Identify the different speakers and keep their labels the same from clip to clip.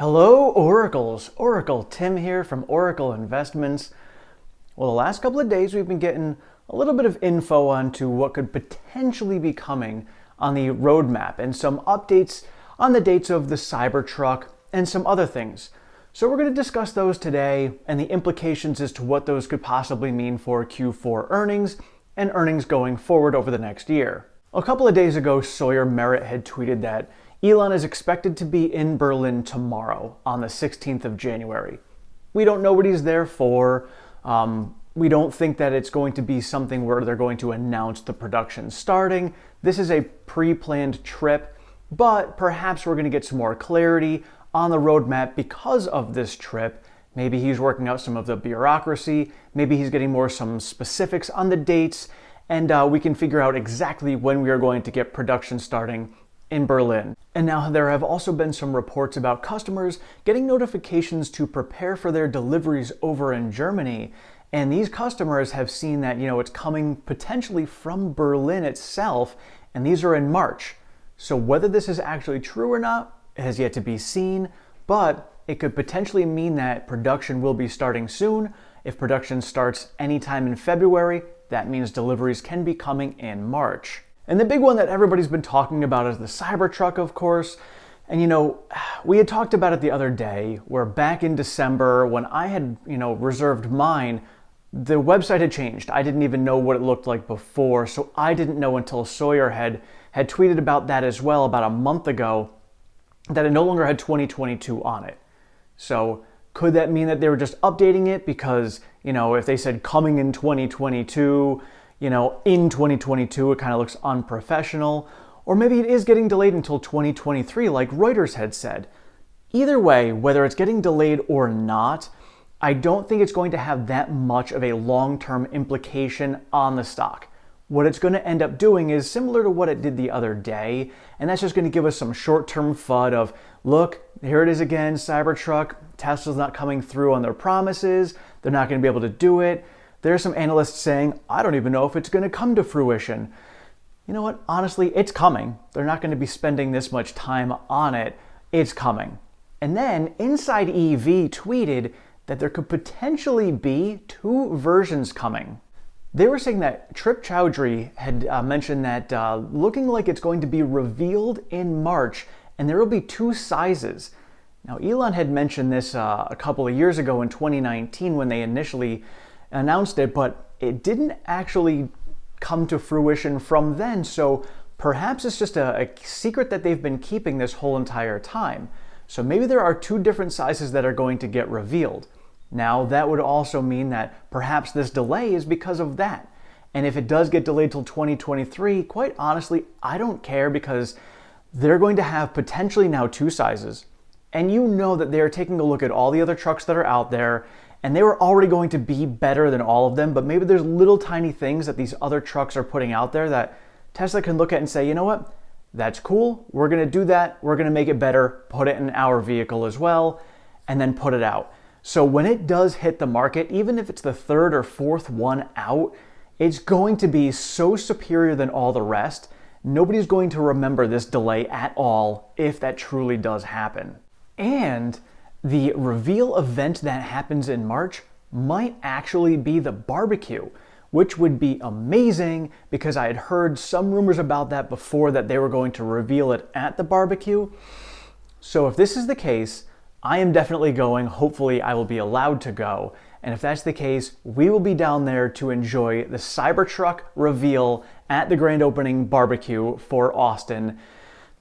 Speaker 1: Hello, Oracles. Oracle Tim here from Oracle Investments. Well, the last couple of days we've been getting a little bit of info onto what could potentially be coming on the roadmap and some updates on the dates of the Cybertruck and some other things. So we're going to discuss those today and the implications as to what those could possibly mean for Q4 earnings and earnings going forward over the next year. A couple of days ago, Sawyer Merritt had tweeted that Elon is expected to be in Berlin tomorrow on the 16th of January. We don't know what he's there for. We don't think that it's going to be something where they're going to announce the production starting. This is a pre-planned trip, but perhaps we're going to get some more clarity on the roadmap because of this trip. Maybe he's working out some of the bureaucracy. Maybe he's getting some specifics on the dates, and we can figure out exactly when we are going to get production starting in Berlin. And now there have also been some reports about customers getting notifications to prepare for their deliveries over in Germany. And these customers have seen that, it's coming potentially from Berlin itself, and these are in March. So whether this is actually true or not has yet to be seen, but it could potentially mean that production will be starting soon. If production starts anytime in February, that means deliveries can be coming in March. And the big one that everybody's been talking about is the Cybertruck, of course. And we had talked about it the other day, where back in December, when I had, reserved mine, the website had changed. I didn't even know what it looked like before, so I didn't know until Sawyer had tweeted about that as well about a month ago, that it no longer had 2022 on it. So could that mean that they were just updating it because, if they said coming in 2022, in 2022, it kind of looks unprofessional, or maybe it is getting delayed until 2023, like Reuters had said. Either way, whether it's getting delayed or not, I don't think it's going to have that much of a long-term implication on the stock. What it's going to end up doing is similar to what it did the other day, and that's just going to give us some short-term FUD of, look, here it is again, Cybertruck, Tesla's not coming through on their promises, they're not going to be able to do it. There are some analysts saying, I don't even know if it's going to come to fruition. You know what? Honestly, it's coming. They're not going to be spending this much time on it. It's coming. And then Inside EV tweeted that there could potentially be two versions coming. They were saying that Trip Chowdhury had mentioned that looking like it's going to be revealed in March, and there will be two sizes. Now, Elon had mentioned this a couple of years ago in 2019 when they initially announced it, but it didn't actually come to fruition from then. So perhaps it's just a secret that they've been keeping this whole entire time. So maybe there are two different sizes that are going to get revealed. Now, that would also mean that perhaps this delay is because of that. And if it does get delayed till 2023, quite honestly, I don't care, because they're going to have potentially now two sizes. And that they're taking a look at all the other trucks that are out there, and they were already going to be better than all of them, but maybe there's little tiny things that these other trucks are putting out there that Tesla can look at and say, you know what, that's cool, we're going to do that, we're going to make it better, put it in our vehicle as well, and then put it out. So when it does hit the market, even if it's the third or fourth one out, it's going to be so superior than all the rest. Nobody's going to remember this delay at all if that truly does happen. And the reveal event that happens in March might actually be the barbecue, which would be amazing, because I had heard some rumors about that before, that they were going to reveal it at the barbecue. So if this is the case, I am definitely going. Hopefully I will be allowed to go. And if that's the case, we will be down there to enjoy the Cybertruck reveal at the grand opening barbecue for Austin.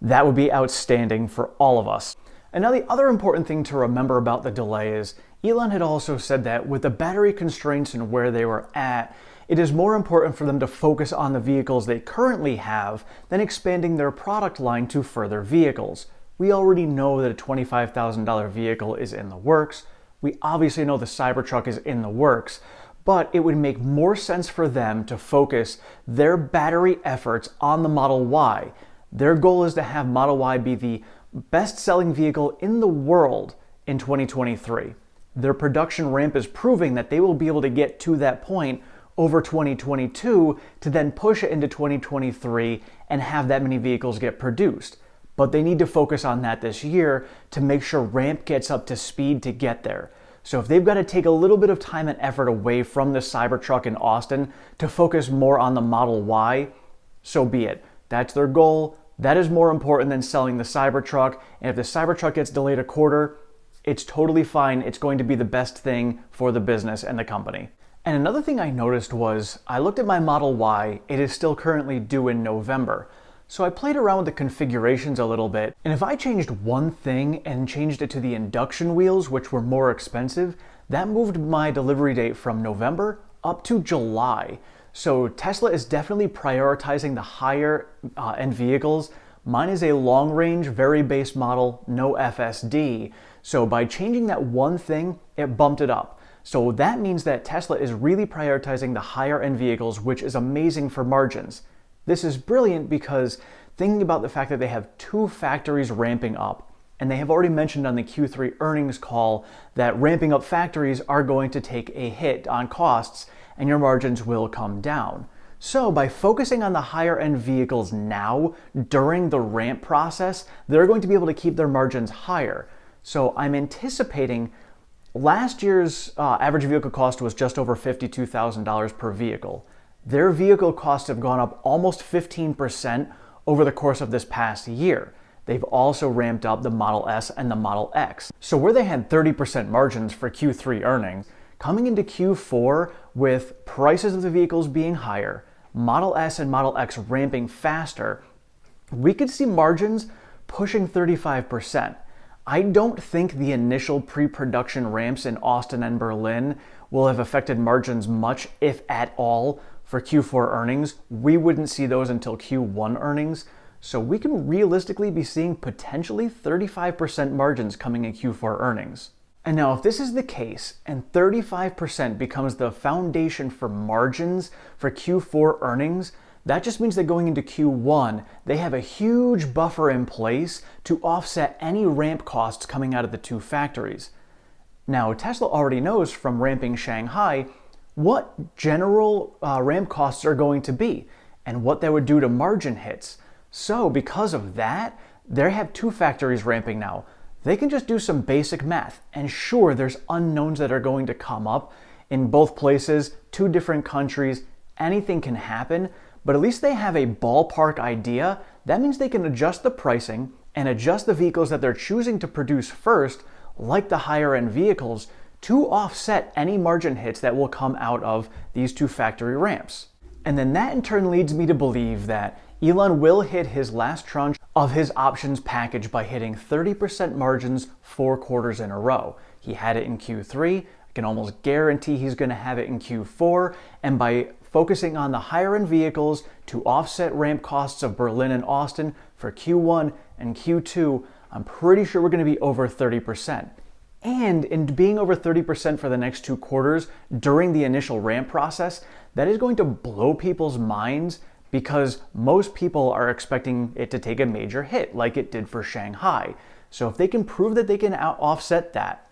Speaker 1: That would be outstanding for all of us. And now the other important thing to remember about the delay is Elon had also said that with the battery constraints and where they were at, it is more important for them to focus on the vehicles they currently have than expanding their product line to further vehicles. We already know that a $25,000 vehicle is in the works. We obviously know the Cybertruck is in the works, but it would make more sense for them to focus their battery efforts on the Model Y. Their goal is to have Model Y be the best-selling vehicle in the world in 2023. Their production ramp is proving that they will be able to get to that point over 2022 to then push it into 2023 and have that many vehicles get produced. but they need to focus on that this year to make sure ramp gets up to speed to get there. So if they've got to take a little bit of time and effort away from the Cybertruck in Austin to focus more on the Model Y, so be it. That's their goal. That is more important than selling the Cybertruck. And if the Cybertruck gets delayed a quarter, it's totally fine. It's going to be the best thing for the business and the company. And another thing I noticed was I looked at my Model Y. It is still currently due in November. So I played around with the configurations a little bit. And if I changed one thing and changed it to the induction wheels, which were more expensive, that moved my delivery date from November up to July. So Tesla is definitely prioritizing the higher end vehicles. Mine is a long range, very base model, no FSD. So by changing that one thing, it bumped it up. So that means that Tesla is really prioritizing the higher end vehicles, which is amazing for margins. This is brilliant because thinking about the fact that they have 2 factories ramping up, and they have already mentioned on the Q3 earnings call that ramping up factories are going to take a hit on costs and your margins will come down. So by focusing on the higher end vehicles now during the ramp process, they're going to be able to keep their margins higher. So I'm anticipating last year's average vehicle cost was just over $52,000 per vehicle. Their vehicle costs have gone up almost 15% over the course of this past year. They've also ramped up the Model S and the Model X. So where they had 30% margins for Q3 earnings, coming into Q4 with prices of the vehicles being higher, Model S and Model X ramping faster, we could see margins pushing 35%. I don't think the initial pre-production ramps in Austin and Berlin will have affected margins much, if at all, for Q4 earnings. We wouldn't see those until Q1 earnings. So we can realistically be seeing potentially 35% margins coming in Q4 earnings. And now if this is the case and 35% becomes the foundation for margins for Q4 earnings, that just means that going into Q1, they have a huge buffer in place to offset any ramp costs coming out of the 2 factories. Now, Tesla already knows from ramping Shanghai what general ramp costs are going to be and what that would do to margin hits. So because of that, they have 2 factories ramping now. They can just do some basic math. And sure, there's unknowns that are going to come up in both places, 2 different countries. Anything can happen, but at least they have a ballpark idea. That means they can adjust the pricing and adjust the vehicles that they're choosing to produce first, like the higher end vehicles, to offset any margin hits that will come out of these 2 factory ramps. And then that in turn leads me to believe that Elon will hit his last tranche of his options package by hitting 30% margins 4 quarters in a row. He had it in Q3. I can almost guarantee he's going to have it in Q4. And by focusing on the higher end vehicles to offset ramp costs of Berlin and Austin for Q1 and Q2, I'm pretty sure we're going to be over 30%. And in being over 30% for the next 2 quarters during the initial ramp process, that is going to blow people's minds because most people are expecting it to take a major hit like it did for Shanghai. So if they can prove that they can offset that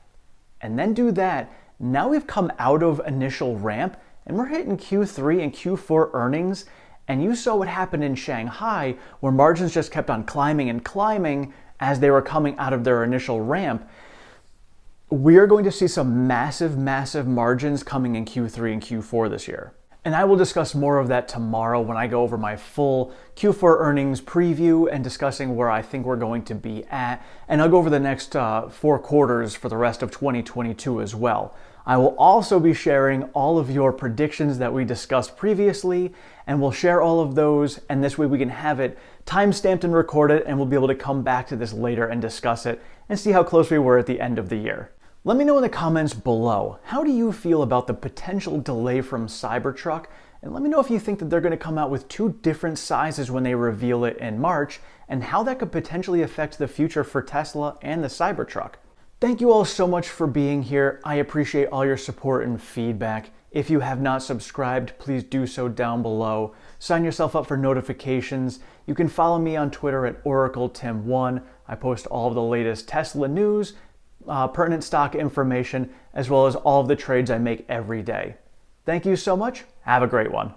Speaker 1: and then do that, now we've come out of initial ramp and we're hitting Q3 and Q4 earnings. And you saw what happened in Shanghai where margins just kept on climbing and climbing as they were coming out of their initial ramp. We are going to see some massive, massive margins coming in Q3 and Q4 this year. And I will discuss more of that tomorrow when I go over my full Q4 earnings preview and discussing where I think we're going to be at. And I'll go over the next 4 quarters for the rest of 2022 as well. I will also be sharing all of your predictions that we discussed previously, and we'll share all of those, and this way we can have it time-stamped and recorded, and we'll be able to come back to this later and discuss it and see how close we were at the end of the year. Let me know in the comments below, how do you feel about the potential delay from Cybertruck? And let me know if you think that they're going to come out with 2 different sizes when they reveal it in March, and how that could potentially affect the future for Tesla and the Cybertruck. Thank you all so much for being here. I appreciate all your support and feedback. If you have not subscribed, please do so down below. Sign yourself up for notifications. You can follow me on Twitter at OracleTim1. I post all of the latest Tesla news, pertinent stock information, as well as all of the trades I make every day. Thank you so much. Have a great one.